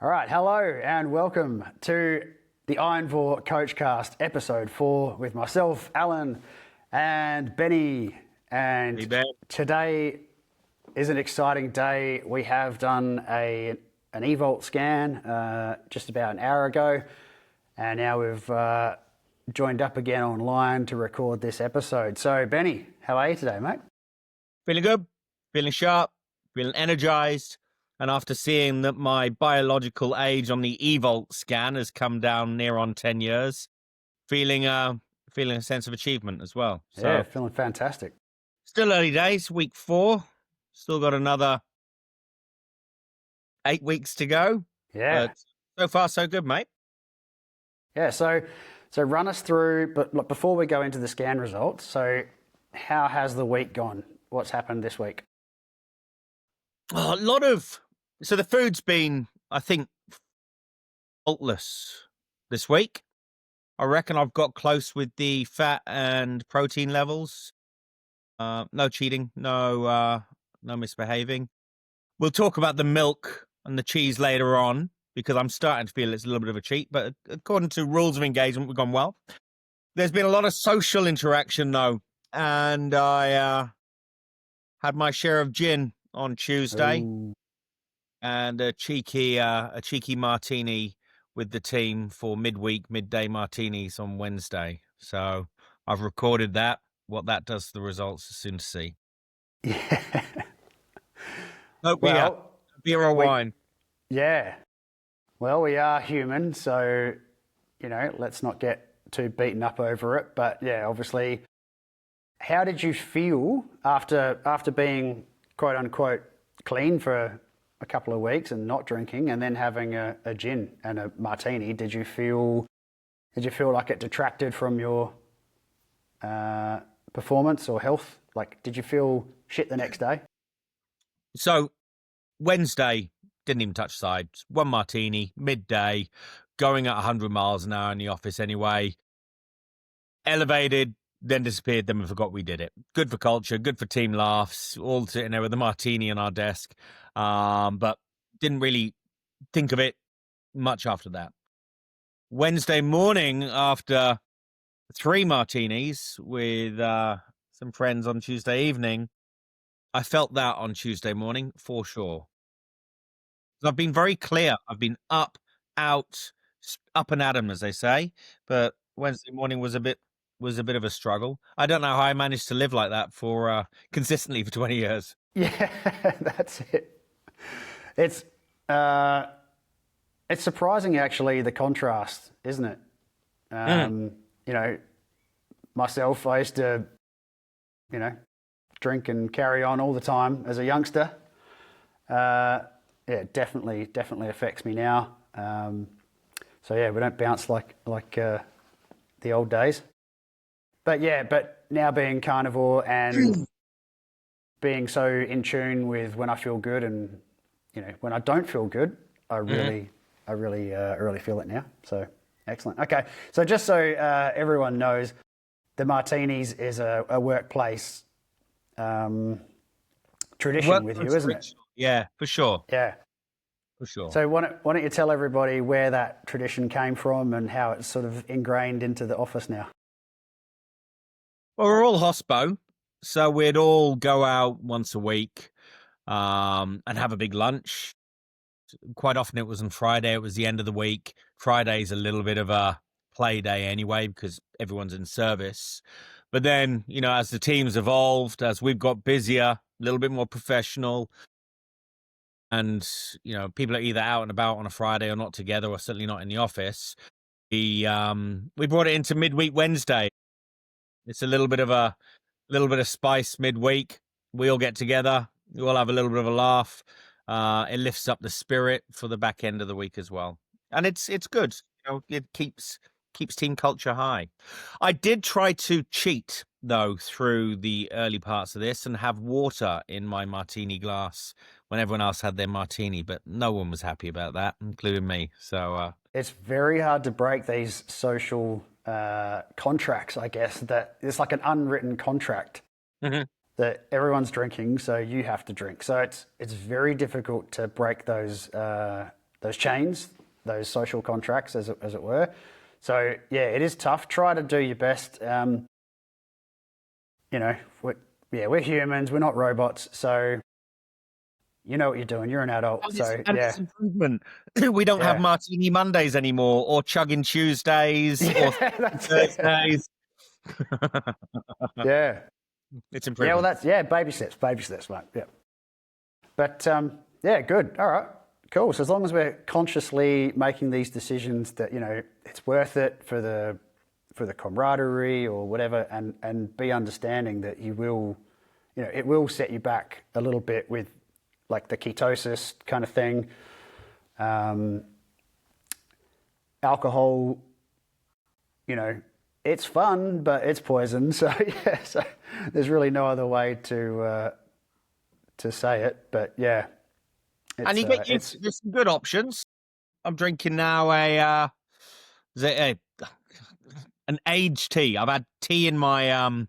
All right, hello and welcome to the Ironvor Coachcast, episode 4, with myself, Alan, and Benny. And Hey, Ben. today is an exciting day. We have done an EVOLT scan just about an hour ago, and now we've joined up again online to record this episode. So, Benny, how are you today, mate? Feeling good, feeling sharp, feeling energized. And after seeing that my biological age on the EVOLT scan has come down near on 10 years, feeling a sense of achievement as well. So, Yeah, feeling fantastic. still early days, week 4. Still got another 8 weeks to go. Yeah. But so far, so good, mate. Yeah, so run us through, but look, before we go into the scan results, so how has the week gone? What's happened this week? Oh, so the food's been, I think, faultless this week. I reckon I've got close with the fat and protein levels. No cheating, no misbehaving. We'll talk about the milk and the cheese later on because I'm starting to feel it's a little bit of a cheat. But according to rules of engagement, we've gone well. There's been a lot of social interaction though, and I had my share of gin on Tuesday. Ooh. And a cheeky martini with the team for midday martinis on Wednesday. So I've recorded that. What that does to the results is soon to see. Yeah. No beer or wine. Yeah. Well, we are human, so, let's not get too beaten up over it. But yeah, obviously, how did you feel after being quote unquote clean for a couple of weeks and not drinking and then having a gin and a martini? Did you feel like it detracted from your performance or health? Like, did you feel shit the next day? So Wednesday, didn't even touch sides. One martini, midday, going at 100 miles an hour in the office anyway. Elevated, then disappeared, then we forgot we did it. Good for culture, good for team laughs, all sitting there with a martini on our desk. But didn't really think of it much after that. Wednesday morning, after 3 martinis with some friends on Tuesday evening, I felt that on Tuesday morning for sure. I've been very clear. I've been up and at 'em, as they say. But Wednesday morning was a bit of a struggle. I don't know how I managed to live like that for consistently for 20 years. Yeah, that's it. It's surprising, actually, the contrast, isn't it? Myself, I used to, drink and carry on all the time as a youngster. Yeah, definitely affects me now. So yeah, we don't bounce like the old days. But now being carnivore and being so in tune with when I feel good and when I don't feel good, I really feel it now. So excellent. Okay, so just so everyone knows, the martinis is a workplace tradition with you, isn't it? Yeah, for sure. Yeah, for sure. So why don't you tell everybody where that tradition came from and how it's sort of ingrained into the office now? Well, we're all hospo, so we'd all go out once a week and have a big lunch. Quite often it was on Friday. It was the end of the week. Friday's a little bit of a play day anyway because everyone's in service. But then, as the team's evolved, as we've got busier, a little bit more professional, and, people are either out and about on a Friday or not together or certainly not in the office, we brought it into midweek Wednesday. It's a little bit of spice midweek. We all get together. We all have a little bit of a laugh. It lifts up the spirit for the back end of the week as well. And it's good. It keeps team culture high. I did try to cheat, though, through the early parts of this and have water in my martini glass when everyone else had their martini, but no one was happy about that, including me. So it's very hard to break these social contracts, I guess, that it's like an unwritten contract that everyone's drinking, so you have to drink. So it's very difficult to break those chains, those social contracts, as it were. So yeah, it is tough. Try to do your best. We're humans. We're not robots. So you know what you're doing. You're an adult. It's improvement. We don't have Martini Mondays anymore, or Chugging Tuesdays, or Thursdays. Yeah. It's improvement. Yeah, well, baby steps, mate. Yeah. But good. All right, cool. So as long as we're consciously making these decisions that, it's worth it for the camaraderie or whatever, and be understanding that you will, it will set you back a little bit with like the ketosis kind of thing. Alcohol, it's fun, but it's poison. So so there's really no other way to say it. But yeah, and there's some good options. I'm drinking now an aged tea. I've had tea in my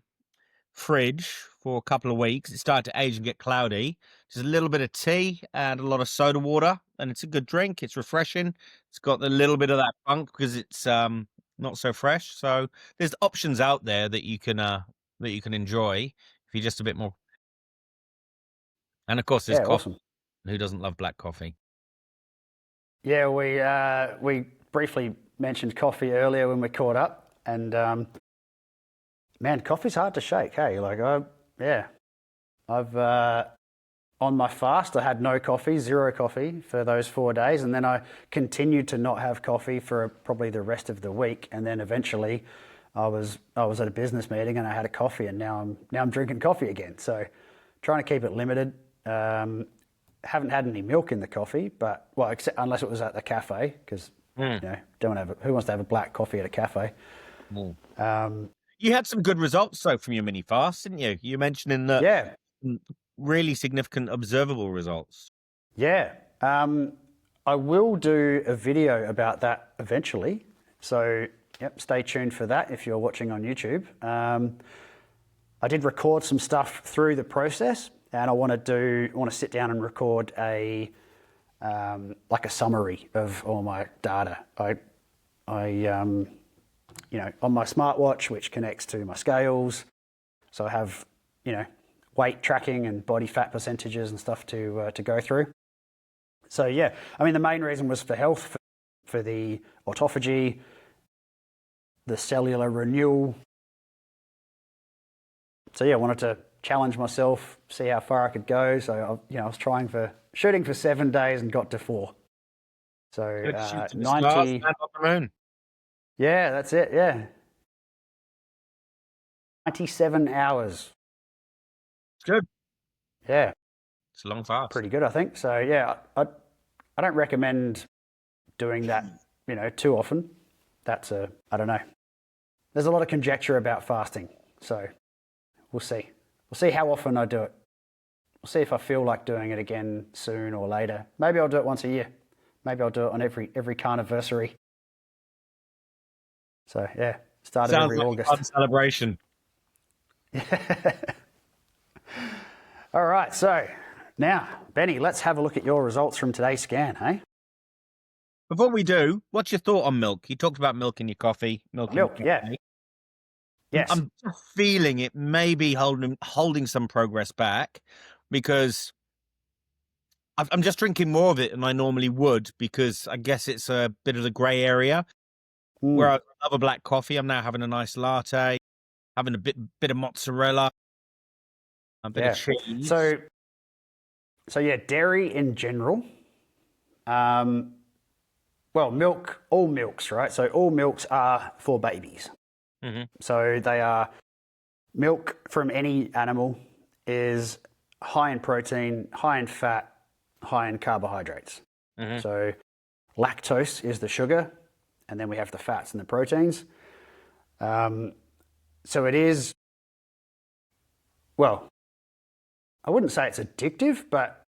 fridge for a couple of weeks. It started to age and get cloudy. Just a little bit of tea and a lot of soda water, and it's a good drink. It's refreshing. It's got a little bit of that funk because it's not so fresh. So there's options out there that you can enjoy if you're just a bit more. And of course, there's coffee. Awesome. Who doesn't love black coffee? Yeah, we briefly mentioned coffee earlier when we caught up, and man, coffee's hard to shake. Hey, I've on my fast, I had no coffee, zero coffee for those 4 days, and then I continued to not have coffee for probably the rest of the week, and then eventually, I was at a business meeting and I had a coffee, and now I'm drinking coffee again. So, trying to keep it limited. Haven't had any milk in the coffee, but except unless it was at the cafe, because who wants to have a black coffee at a cafe? You had some good results though from your mini fast, didn't you? You mentioned really significant observable results. Yeah. I will do a video about that eventually. So, stay tuned for that if you're watching on YouTube. I did record some stuff through the process, and I want to sit down and record a summary of all my data. I on my smartwatch, which connects to my scales, so I have weight tracking and body fat percentages and stuff to go through. So the main reason was for health, for the autophagy, the cellular renewal. So I wanted to challenge myself, see how far I could go. So I was shooting for 7 days and got to 4. So 90. Yeah, that's it. Yeah, 97 hours. It's good. Yeah, it's a long fast. Pretty good, I think. So I don't recommend doing that, too often. I don't know. There's a lot of conjecture about fasting, so we'll see. We'll see how often I do it. We'll see if I feel like doing it again soon or later. Maybe I'll do it once a year. Maybe I'll do it on every carniversary. So started every August. Sounds like a fun celebration. All right, so now, Benny, let's have a look at your results from today's scan, hey? Before we do, what's your thought on milk? You talked about milk in your coffee. Milk, yeah. Yes. I'm just feeling it may be holding some progress back, because I'm just drinking more of it than I normally would, because I guess it's a bit of the grey area. Where I love a black coffee, I'm now having a nice latte, having a bit of mozzarella, a bit of cheese. So dairy in general. Milk, all milks, right? So all milks are for babies. Mm-hmm. So they are, milk from any animal is high in protein, high in fat, high in carbohydrates. Mm-hmm. So lactose is the sugar, and then we have the fats and the proteins. So it is, I wouldn't say it's addictive, but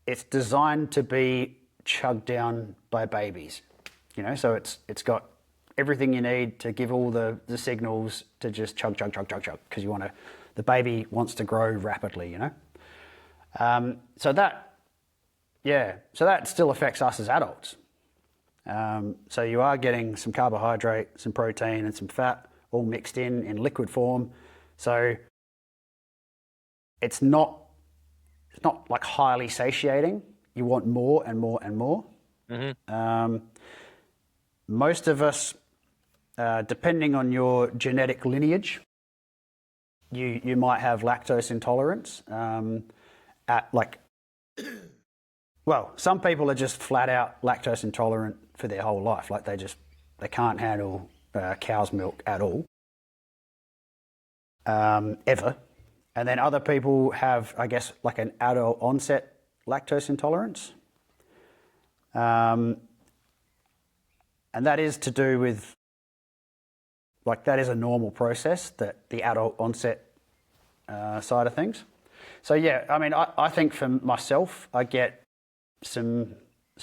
it's designed to be chugged down by babies. So it's got everything you need to give all the signals to just chug, because the baby wants to grow rapidly, So that Yeah, so that still affects us as adults. So you are getting some carbohydrate, some protein, and some fat all mixed in liquid form. So it's not like highly satiating. You want more and more and more. Most of us, depending on your genetic lineage, you might have lactose intolerance. Some people are just flat out lactose intolerant for their whole life. Like they can't handle cow's milk at all, ever. And then other people have, I guess, like an adult onset lactose intolerance. And that is to do with, like, that is a normal process, that the adult onset side of things. So yeah, I mean, I think for myself, I get some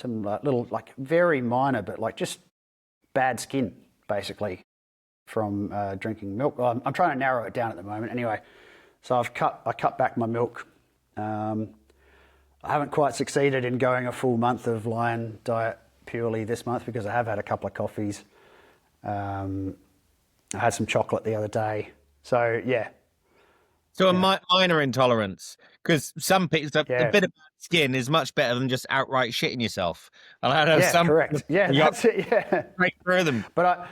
little, like, very minor, but like just bad skin basically from drinking milk. Well, I'm trying to narrow it down at the moment. Anyway, so I cut back my milk. I haven't quite succeeded in going a full month of lion diet purely this month because I have had a couple of coffees. I had some chocolate the other day. So yeah. So a minor intolerance, because some people, a bit of skin is much better than just outright shitting yourself. And I know some correct. Yeah, that's it. Yeah, break through them. But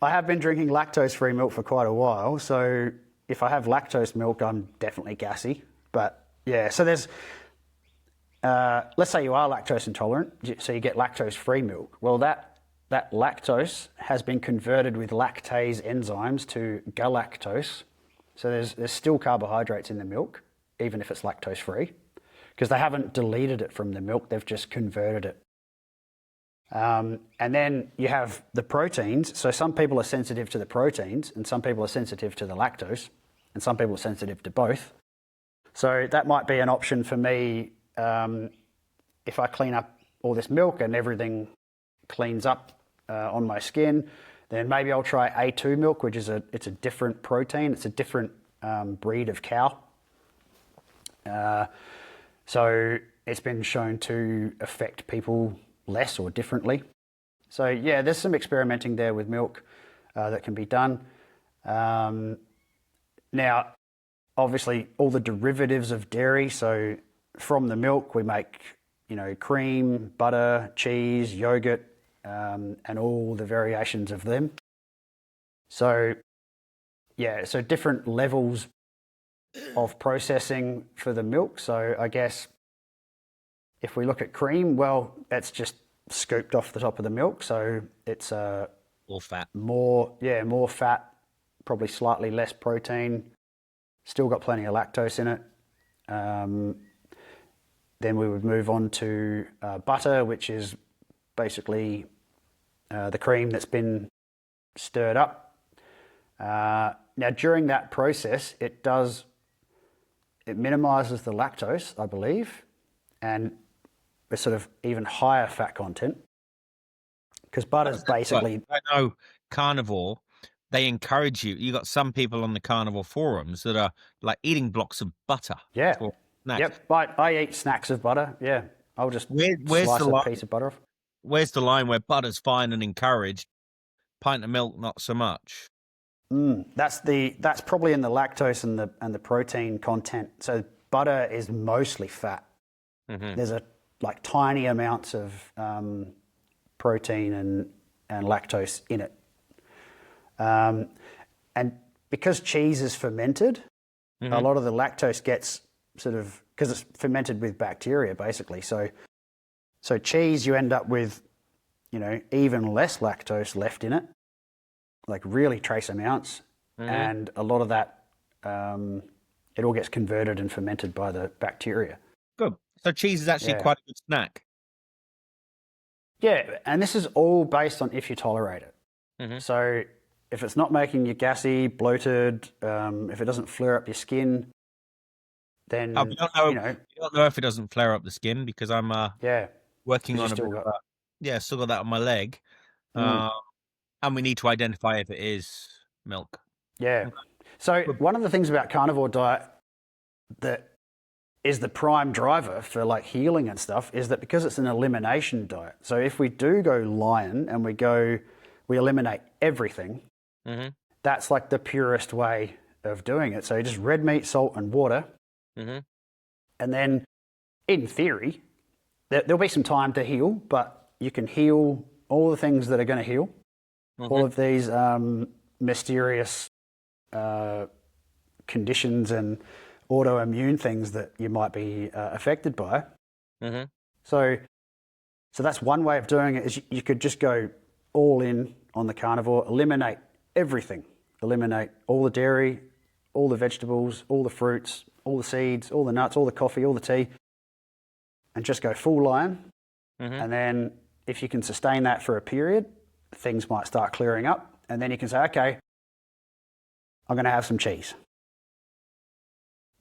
I have been drinking lactose-free milk for quite a while. So if I have lactose milk, I'm definitely gassy. But yeah, so there's, let's say you are lactose intolerant, so you get lactose-free milk. Well, that lactose has been converted with lactase enzymes to galactose. So there's still carbohydrates in the milk, even if it's lactose-free, because they haven't deleted it from the milk, they've just converted it. And then you have the proteins. So some people are sensitive to the proteins, and some people are sensitive to the lactose, and some people are sensitive to both. So that might be an option for me if I clean up all this milk and everything cleans up on my skin. Then maybe I'll try A2 milk, which is it's a different protein. It's a different breed of cow. So it's been shown to affect people less or differently. So yeah, there's some experimenting there with milk that can be done. Now, obviously, all the derivatives of dairy. So from the milk, we make, cream, butter, cheese, yogurt, and all the variations of them. So yeah, so different levels of processing for the milk. So I guess if we look at cream, well, it's just scooped off the top of the milk. So it's all fat. More fat, probably slightly less protein, still got plenty of lactose in it. Then we would move on to butter, which is basically the cream that's been stirred up. Now, during that process, it minimizes the lactose, I believe, and a sort of even higher fat content. Because butter's basically... I know Carnivore, they encourage you. You got some people on the Carnivore forums that are like eating blocks of butter. Yeah. For snacks. Yep. I eat snacks of butter. Yeah. I'll just where's slice the a piece of butter off. Where's the line where butter's fine and encouraged, pint of milk not so much? That's probably in the lactose and the protein content. So butter is mostly fat. Mm-hmm. There's tiny amounts of protein and lactose in it. And because cheese is fermented, mm-hmm. a lot of the lactose gets because it's fermented with bacteria basically. So cheese, you end up with, even less lactose left in it, like really trace amounts. Mm-hmm. And a lot of that, it all gets converted and fermented by the bacteria. Good. So cheese is actually quite a good snack. Yeah, and this is all based on if you tolerate it. Mm-hmm. So if it's not making you gassy, bloated, if it doesn't flare up your skin, then you don't know if it doesn't flare up the skin because I'm working on still got that on my leg, and we need to identify if it is milk. Yeah. So one of the things about carnivore diet that is the prime driver for like healing and stuff is that because it's an elimination diet. So if we do go lion and we eliminate everything, that's like the purest way of doing it. So just red meat, salt, and water. And then in theory, there'll be some time to heal, but you can heal all the things that are going to heal, all of these mysterious conditions and autoimmune things that you might be affected by. So that's one way of doing it is you could just go all in on the carnivore, eliminate everything, eliminate all the dairy, all the vegetables, all the fruits, all the seeds, all the nuts, all the coffee, all the tea, and just go full lion. And then if you can sustain that for a period, things might start clearing up. And then you can say, okay, I'm going to have some cheese.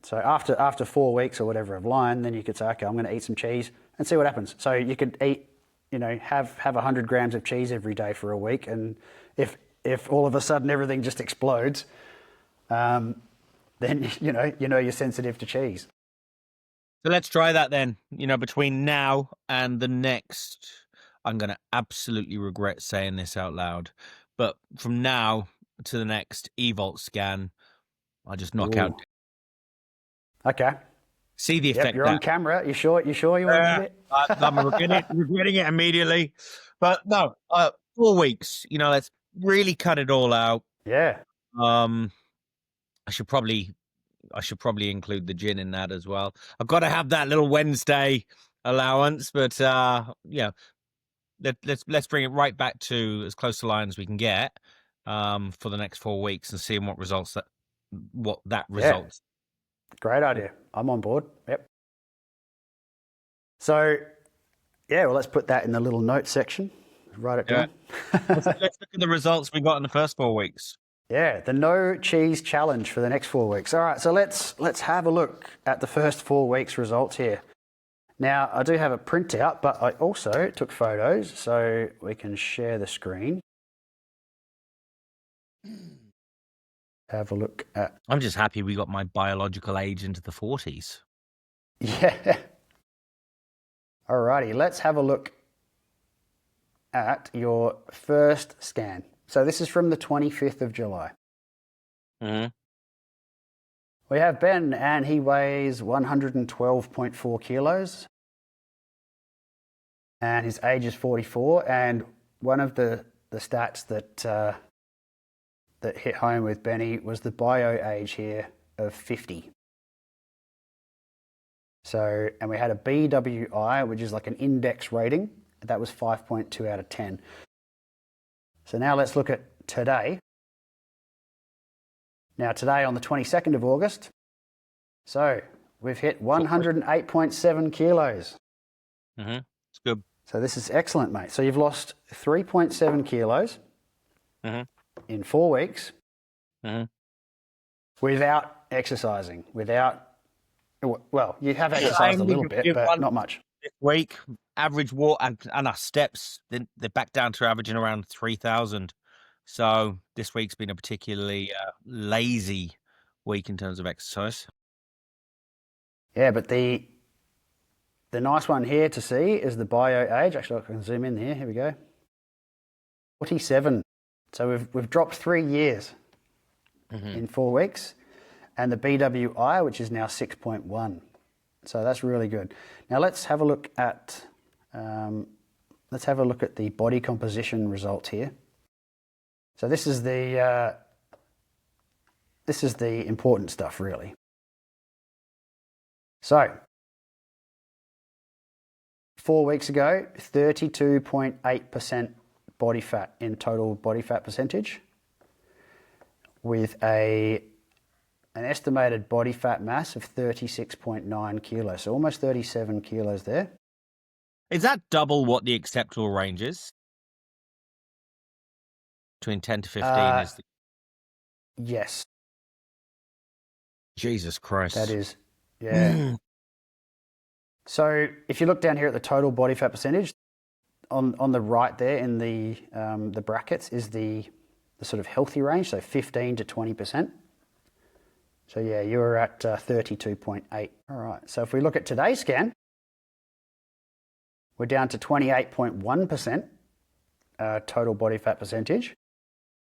So after 4 weeks or whatever of lion, then you could say, okay, I'm going to eat some cheese and see what happens. So you could eat, have 100 grams of cheese every day for a week. And if all of a sudden everything just explodes, then you're sensitive to cheese. So let's try that then. Between now and the next, I'm going to absolutely regret saying this out loud, but from now to the next EVOLT scan, I just knock out. Okay. See the effect. You're on camera. You sure you want to do it? I'm regretting it immediately. But no, 4 weeks. Let's really cut it all out. Yeah. I should probably include the gin in that as well. I've got to have that little Wednesday allowance, but let's bring it right back to as close to lion as we can get for the next 4 weeks and see what that results. Great idea. I'm on board. Yep. So, let's put that in the little note section. Write it down. Let's look at the results we got in the first 4 weeks. Yeah, the no cheese challenge for the next 4 weeks. All right, so let's have a look at the first 4 weeks results here. Now, I do have a printout, but I also took photos so we can share the screen. Have a look at... I'm just happy we got my biological age into the 40s. Yeah. All righty, let's have a look at your first scan. So this is from the 25th of July. We have Ben, and he weighs 112.4 kilos. And his age is 44. And one of the stats that hit home with Benny was the bio age here of 50. So, and we had a BWI, which is like an index rating. That was 5.2 out of 10. So now let's look at today. Now today on the 22nd of August, so we've hit 108.7 kilos. It's good. So this is excellent, mate. So you've lost 3.7 kilos in 4 weeks without exercising, well, you have exercised a little bit, but not much. This week, average walk and our steps, they're back down to averaging around 3,000. So this week's been a particularly lazy week in terms of exercise. Yeah, but the nice one here to see is the bio age. Actually, I can zoom in here. Here we go. 47. So we've dropped 3 years in 4 weeks, and the BWI, which is now 6.1. So that's really good. Now let's have a look at the body composition results here. So this is the important stuff, really. So 4 weeks ago, 32.8% body fat in total body fat percentage, with an estimated body fat mass of 36.9 kilos, so almost 37 kilos there. Is that double what the acceptable range is? Between 10 to 15 is the... Yes. Jesus Christ. That is, yeah. So if you look down here at the total body fat percentage, on the right there in the brackets is the sort of healthy range, so 15 to 20%. So yeah, you were at 32.8. All right. So if we look at today's scan, we're down to 28.1% total body fat percentage.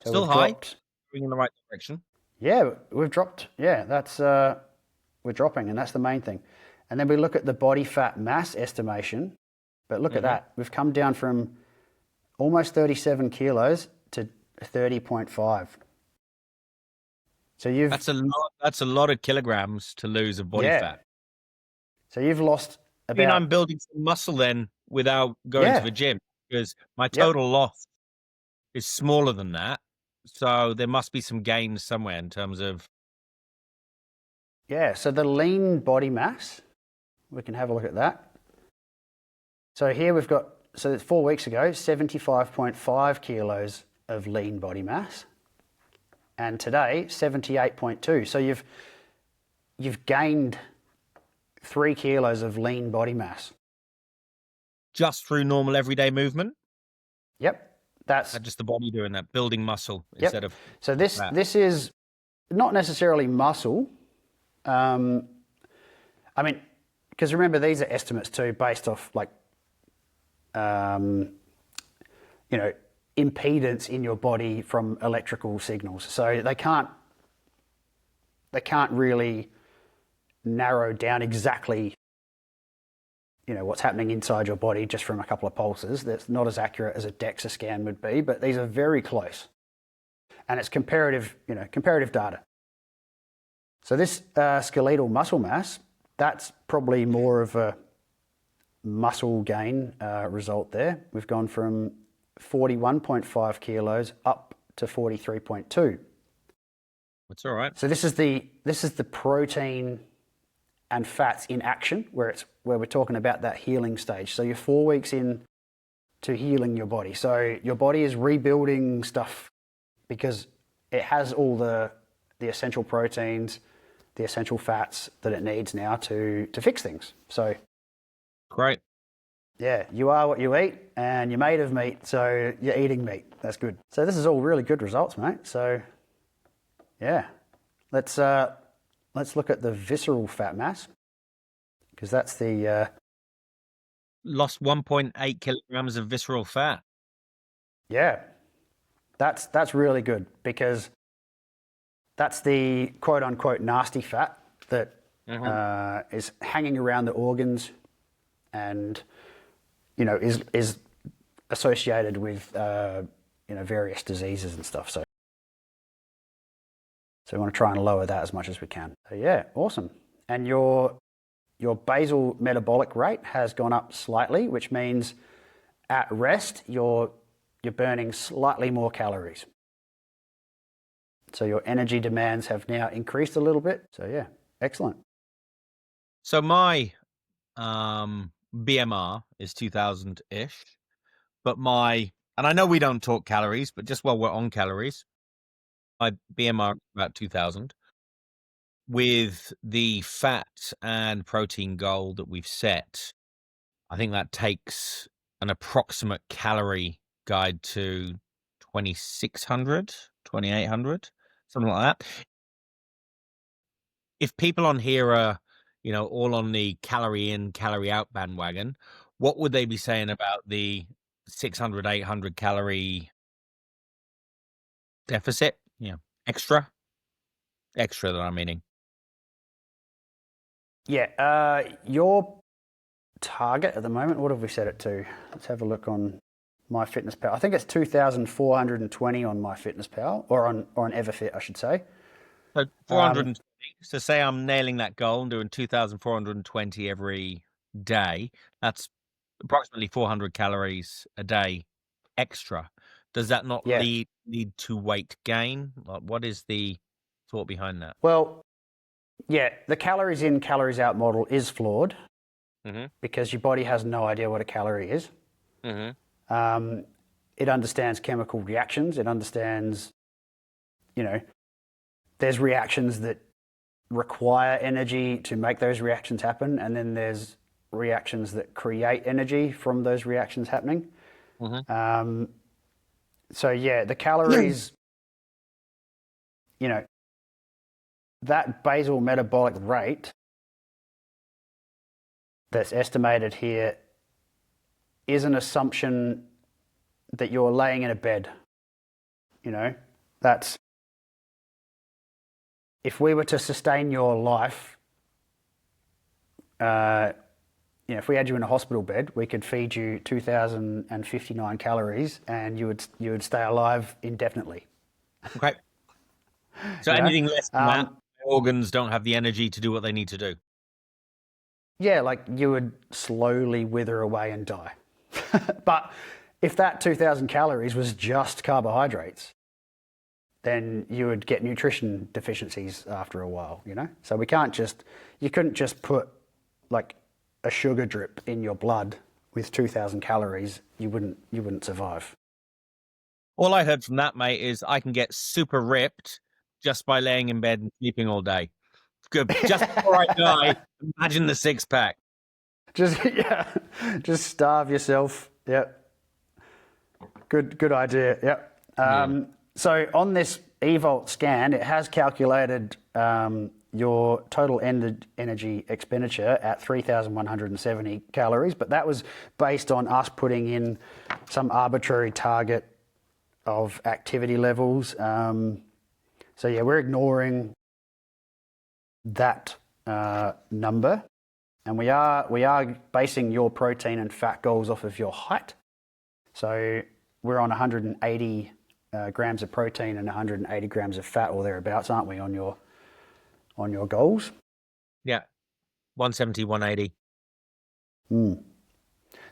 So Still we've high, dropped. going in the right direction. Yeah, we've dropped. Yeah, that's we're dropping, and that's the main thing. And then we look at the body fat mass estimation. But look at that. We've come down from almost 37 kilos to 30.5. So you've That's a lot. That's a lot of kilograms to lose of body fat. So you've lost I mean, about. I'm building some muscle then without going to the gym, because my total loss is smaller than that. So there must be some gains somewhere in terms of. Yeah. So the lean body mass, we can have a look at that. So here we've got, so 4 weeks ago, 75.5 kilos of lean body mass. And today, 78.2. So you've gained 3 kilos of lean body mass. Just through normal everyday movement? Yep. That's just the body doing that, building muscle instead of. So this is not necessarily muscle. I mean, because remember, these are estimates too, based off like, impedance in your body from electrical signals. So they can't really narrow down exactly, what's happening inside your body just from a couple of pulses. That's not as accurate as a DEXA scan would be, but these are very close. And it's comparative data. So this skeletal muscle mass, that's probably more of a muscle gain result there. We've gone from 41.5 kilos up to 43.2. That's all right. So this is the protein and fats in action, where we're talking about that healing stage. So you're 4 weeks in to healing your body. So your body is rebuilding stuff because it has all the essential proteins, the essential fats that it needs now to fix things. So great. Yeah, you are what you eat, and you're made of meat, so you're eating meat. That's good. So this is all really good results, mate. So yeah, let's look at the visceral fat mass, because that's the lost 1.8 kilograms of visceral fat. Yeah, that's really good, because that's the quote unquote nasty fat that is hanging around the organs, and is associated with various diseases and stuff. So we want to try and lower that as much as we can. So yeah, awesome. And your basal metabolic rate has gone up slightly, which means at rest you're burning slightly more calories. So your energy demands have now increased a little bit. So yeah, excellent. So my BMR is 2000-ish, but and I know we don't talk calories, but just while we're on calories, my BMR is about 2000. With the fat and protein goal that we've set, I think that takes an approximate calorie guide to 2600, 2800, something like that. If people on here are, all on the calorie in, calorie out bandwagon, what would they be saying about the 600, 800 calorie deficit? Extra that I'm meaning. Yeah, your target at the moment, what have we set it to? Let's have a look on MyFitnessPal. I think it's 2,420 on MyFitnessPal, or on EverFit, I should say. So 420. So say I'm nailing that goal and doing 2,420 every day. That's approximately 400 calories a day extra. Does that not lead to weight gain? Like, what is the thought behind that? Well, yeah, the calories in, calories out model is flawed, because your body has no idea what a calorie is. It understands chemical reactions. It understands, there's reactions that require energy to make those reactions happen, and then there's reactions that create energy from those reactions happening. So yeah, the calories, that basal metabolic rate that's estimated here is an assumption that you're laying in a bed. You know, that's, if we were to sustain your life, if we had you in a hospital bed, we could feed you 2,059 calories and you would stay alive indefinitely. Okay. So anything less than that, organs don't have the energy to do what they need to do. Yeah, like you would slowly wither away and die. But if that 2,000 calories was just carbohydrates, then you would get nutrition deficiencies after a while, you know? So you couldn't just put like a sugar drip in your blood with 2,000 calories. You wouldn't survive. All I heard from that, mate, is I can get super ripped just by laying in bed and sleeping all day. Good. Just before I die, imagine the six pack. Just starve yourself. Yep. Good idea. Yep. So on this EVOLT scan, it has calculated your total energy expenditure at 3,170 calories, but that was based on us putting in some arbitrary target of activity levels. So yeah, we're ignoring that number, and we are basing your protein and fat goals off of your height. So we're on 180 grams of protein and 180 grams of fat or thereabouts, aren't we, on your goals? Yeah, 170, 180.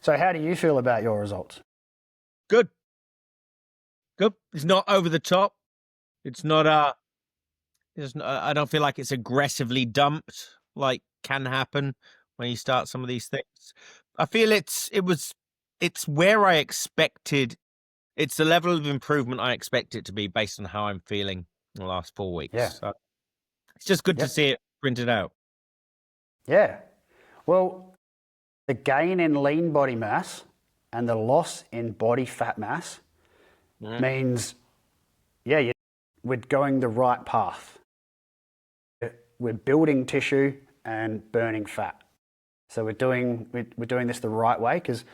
So how do you feel about your results? Good. It's not over the top. It's not I don't feel like it's aggressively dumped like can happen when you start some of these things. I feel it's where I expected. It's the level of improvement I expect it to be based on how I'm feeling in the last 4 weeks. Yeah. So it's just good to see it printed out. Yeah. Well, the gain in lean body mass and the loss in body fat mass means, we're going the right path. We're building tissue and burning fat. So we're doing this the right way, because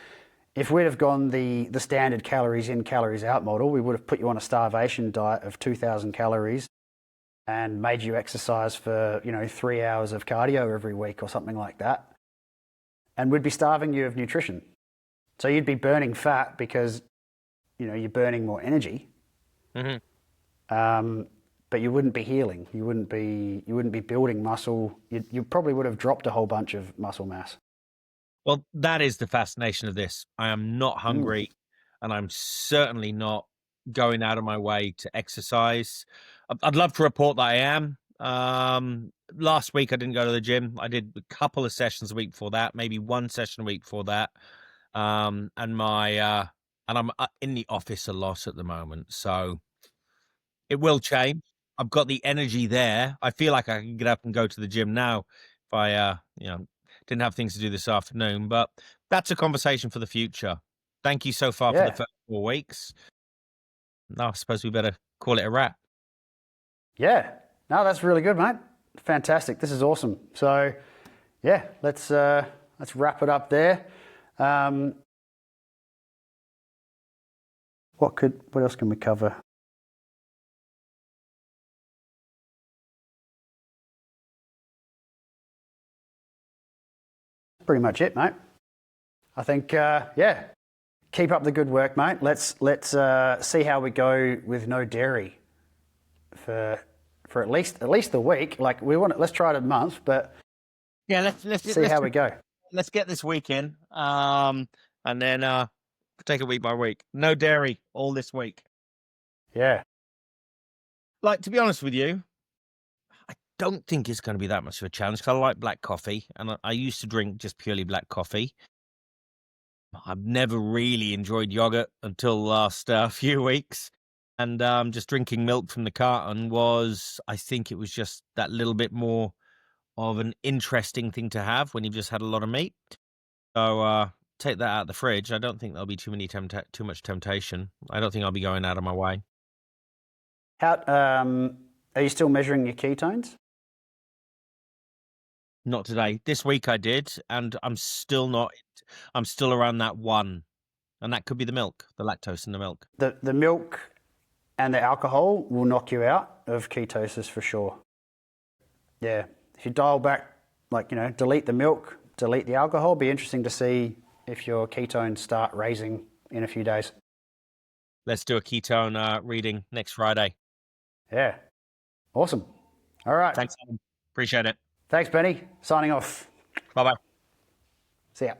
if we'd have gone the standard calories in, calories out model, we would have put you on a starvation diet of 2,000 calories and made you exercise for 3 hours of cardio every week or something like that. And we'd be starving you of nutrition. So you'd be burning fat because you're burning more energy. But you wouldn't be healing. You wouldn't be building muscle. You probably would have dropped a whole bunch of muscle mass. Well, that is the fascination of this. I am not hungry, and I'm certainly not going out of my way to exercise. I'd love to report that I am. Last week I didn't go to the gym. I did a couple of sessions a week before that, maybe one session a week before that. And I'm in the office a lot at the moment, so it will change. I've got the energy there. I feel like I can get up and go to the gym now if I didn't have things to do this afternoon, but that's a conversation for the future. Thank you so far for the first 4 weeks. Now I suppose we better call it a wrap. Yeah. No, that's really good, mate. Fantastic. This is awesome. So, let's wrap it up there. What else can we cover? Pretty much it, mate. I think, keep up the good work, mate. Let's see how we go with no dairy for at least the week. Like let's try it a month, but let's see how we go. Let's get this week in, and then take it week by week. No dairy all this week. Yeah. Like, to be honest with you, I don't think it's going to be that much of a challenge because I like black coffee, and I used to drink just purely black coffee. I've never really enjoyed yogurt until the last few weeks. And just drinking milk from the carton I think it was just that little bit more of an interesting thing to have when you've just had a lot of meat. So take that out of the fridge. I don't think there'll be too much temptation. I don't think I'll be going out of my way. How are you still measuring your ketones? Not today. This week I did, and I'm still not. I'm still around that 1, and that could be the milk, the lactose in the milk. The milk and the alcohol will knock you out of ketosis for sure. Yeah, if you dial back, like, delete the milk, delete the alcohol, it'll be interesting to see if your ketones start raising in a few days. Let's do a ketone reading next Friday. Yeah, awesome. All right. Thanks, Adam. Appreciate it. Thanks, Benny. Signing off. Bye-bye. See ya.